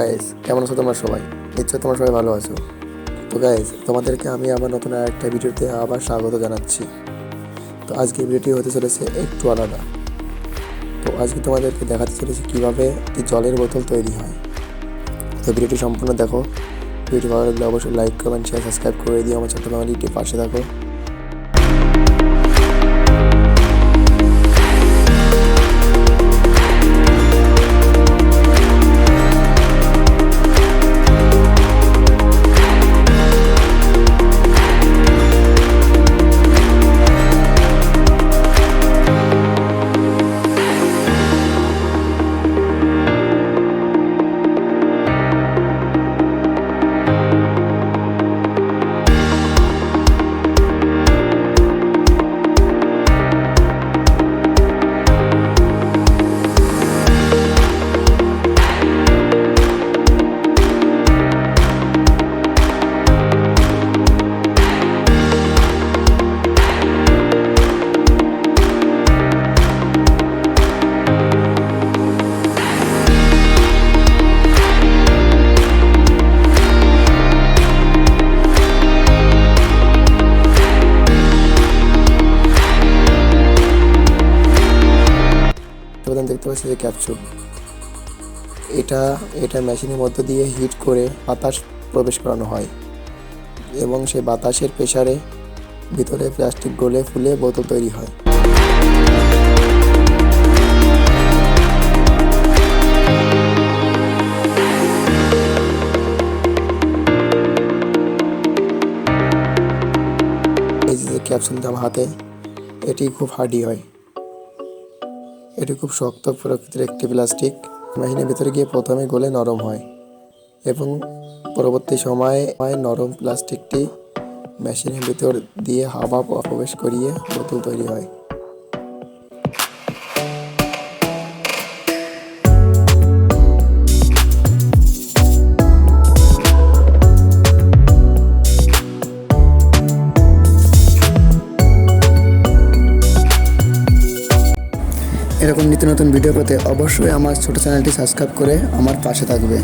Guys, কেমন আছো তোমরা সবাই? নিশ্চয় তোমরা সবাই ভালো আছো। তো গাইস, তোমাদেরকে আমি আবার নতুন আরেকটা ভিডিওতে আবার স্বাগত জানাচ্ছি। তো আজকে ভিডিওটি হতে চলেছে একটু আলাদা। তো আজকে তোমাদেরকে দেখাতে চলেছে কীভাবে জলের বোতল তৈরি হয়। তো ভিডিওটি সম্পূর্ণ দেখো। ভিডিওটি ভালো লাগলে অবশ্যই লাইক, কমেন্ট, শেয়ার, সাবস্ক্রাইব করে দিও। আমার ছোট্ট ফ্যামিলিটির পাশে থাকো। দেখতে পাচ্ছি যে ক্যাপসুল, এটা মেশিনের মধ্য দিয়ে হিট করে বাতাস প্রবেশ করানো হয় এবং সেই বাতাসের প্রেসারে ভিতরে প্লাস্টিক গলে ফুলে বোতল তৈরি হয়। এই যে ক্যাপসুলটা আমার হাতে, এটি খুব হার্ডি হয়। এটি খুব শক্ত প্রকৃতির একটি প্লাস্টিক। মেশিনের ভিতরে গিয়ে প্রথমে গলে নরম হয় এবং পরবর্তী সময়ে নরম প্লাস্টিকটি মেশিনের ভিতর দিয়ে হাওয়া প্রবেশ করিয়ে বোতল তৈরি হয়। এরকম নিত্য নতুন ভিডিও পেতে অবশ্যই আমার ছোট চ্যানেলটি সাবস্ক্রাইব করে আমার পাশে থাকবে।